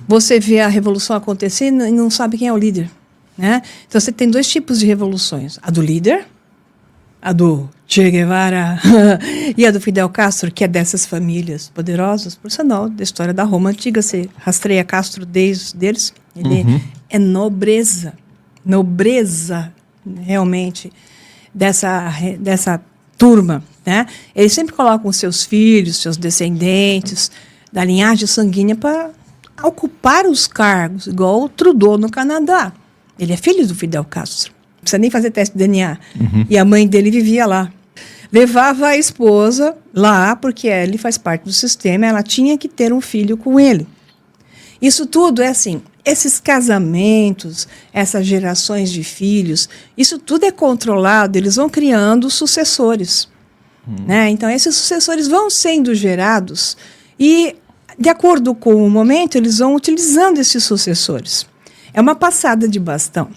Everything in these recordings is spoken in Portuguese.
Você vê a revolução acontecendo e não sabe quem é o líder, né? Então você tem dois tipos de revoluções: a do líder, a do Che Guevara e a do Fidel Castro, que é dessas famílias poderosas. Por sinal, da história da Roma antiga, você rastreia Castro desde eles, ele é nobreza realmente dessa turma, né? Eles sempre colocam seus filhos, seus descendentes da linhagem sanguínea para ocupar os cargos, igual o Trudeau no Canadá. Ele é filho do Fidel Castro. Não precisa nem fazer teste de DNA. E a mãe dele vivia lá. Levava a esposa lá, porque ele faz parte do sistema, ela tinha que ter um filho com ele. Isso tudo é assim, esses casamentos, essas gerações de filhos, isso tudo é controlado, eles vão criando sucessores. Né? Então, esses sucessores vão sendo gerados e, de acordo com o momento, eles vão utilizando esses sucessores. É uma passada de bastão.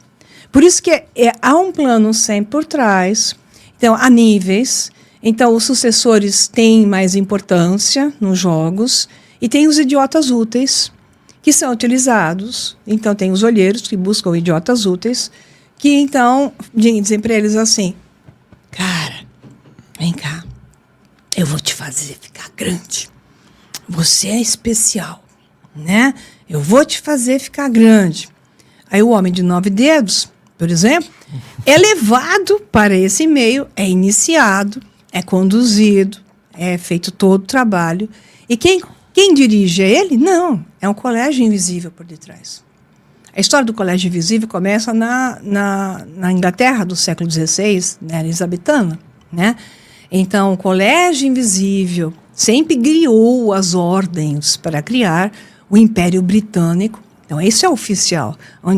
Por isso que há um plano sempre por trás. Então, há níveis. Então, os sucessores têm mais importância nos jogos e tem os idiotas úteis, que são utilizados. Então, tem os olheiros que buscam idiotas úteis, que, então, dizem para eles assim: cara, vem cá, eu vou te fazer ficar grande. Você é especial, né? Eu vou te fazer ficar grande. Aí o homem de 9 dedos, por exemplo, é levado para esse meio, é iniciado, é conduzido, é feito todo o trabalho. E quem dirige é ele? Não, é um colégio invisível por detrás. A história do colégio invisível começa na Inglaterra do século XVI, na elizabetana, né? Então, o colégio invisível sempre criou as ordens para criar o Império Britânico. Então, esse é oficial.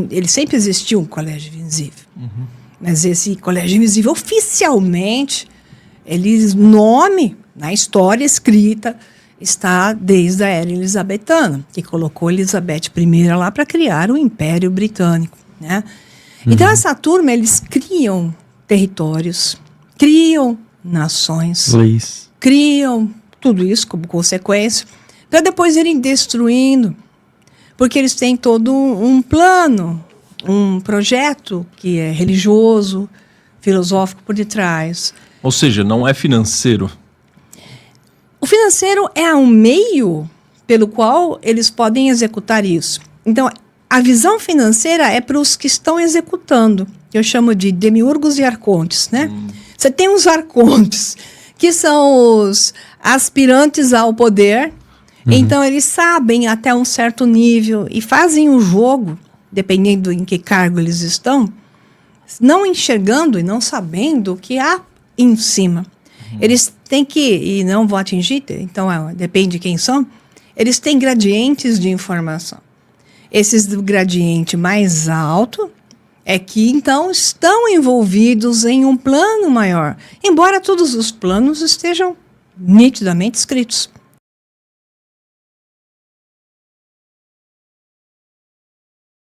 Ele sempre existiu um colégio invisível. Mas esse colégio invisível, oficialmente, o nome na história escrita está desde a era elizabetana, que colocou Elizabeth I lá para criar o Império Britânico, né? Então, essa turma, eles criam territórios, criam nações, leis, criam tudo isso como consequência, para depois irem destruindo, porque eles têm todo um plano, um projeto que é religioso, filosófico por detrás. Ou seja, não é financeiro. O financeiro é um meio pelo qual eles podem executar isso. Então, a visão financeira é para os que estão executando. Eu chamo de demiurgos e arcontes, né? Você tem os arcontes, que são os aspirantes ao poder. Então, eles sabem até um certo nível e fazem o jogo, dependendo em que cargo eles estão, não enxergando e não sabendo o que há em cima. Eles têm que, e não vão atingir, então depende de quem são, eles têm gradientes de informação. Esses do gradiente mais alto é que, então, estão envolvidos em um plano maior, embora todos os planos estejam nitidamente escritos.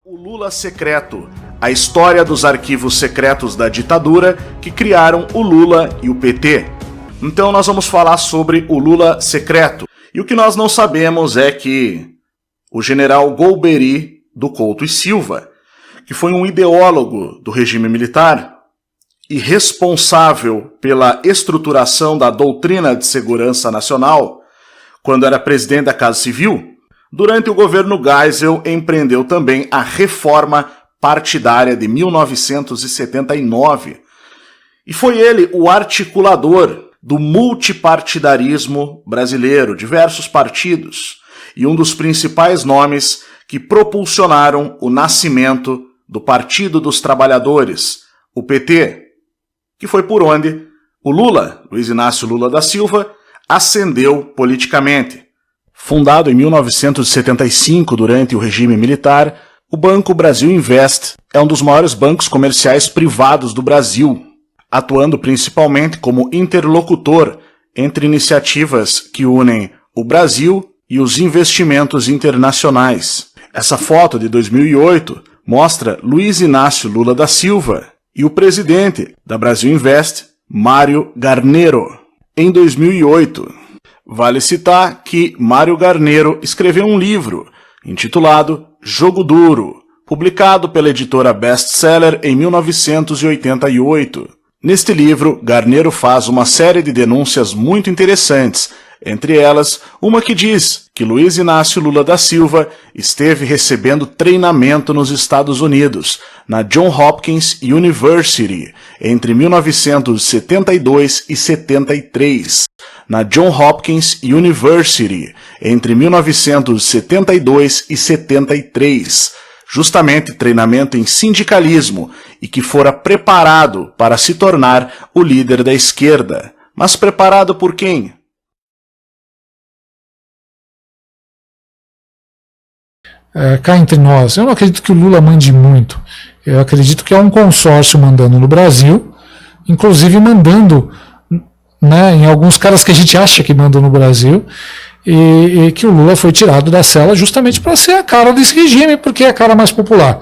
O Lula Secreto, a história dos arquivos secretos da ditadura que criaram o Lula e o PT. Então nós vamos falar sobre o Lula Secreto. E o que nós não sabemos é que o general Golbery do Couto e Silva, que foi um ideólogo do regime militar e responsável pela estruturação da doutrina de segurança nacional, quando era presidente da Casa Civil, durante o governo Geisel empreendeu também a reforma partidária de 1979. E foi ele o articulador do multipartidarismo brasileiro, diversos partidos, e um dos principais nomes que propulsionaram o nascimento do Partido dos Trabalhadores, o PT, que foi por onde o Lula, Luiz Inácio Lula da Silva, ascendeu politicamente. Fundado em 1975 durante o regime militar, o Banco Brasil Invest é um dos maiores bancos comerciais privados do Brasil, atuando principalmente como interlocutor entre iniciativas que unem o Brasil e os investimentos internacionais. Essa foto de 2008 mostra Luiz Inácio Lula da Silva e o presidente da Brasil Invest, Mário Garnero, em 2008. Vale citar que Mário Garnero escreveu um livro intitulado Jogo Duro, publicado pela editora Bestseller em 1988. Neste livro, Garneiro faz uma série de denúncias muito interessantes, entre elas, uma que diz que Luiz Inácio Lula da Silva esteve recebendo treinamento nos Estados Unidos, na Johns Hopkins University, entre 1972 e 73. Na Johns Hopkins University, entre 1972 e 73. Justamente treinamento em sindicalismo e que fora preparado para se tornar o líder da esquerda. Mas preparado por quem? Cá entre nós, eu não acredito que o Lula mande muito. Eu acredito que é um consórcio mandando no Brasil, inclusive mandando, né, em alguns caras que a gente acha que mandam no Brasil, e que o Lula foi tirado da cela justamente para ser a cara desse regime, porque é a cara mais popular.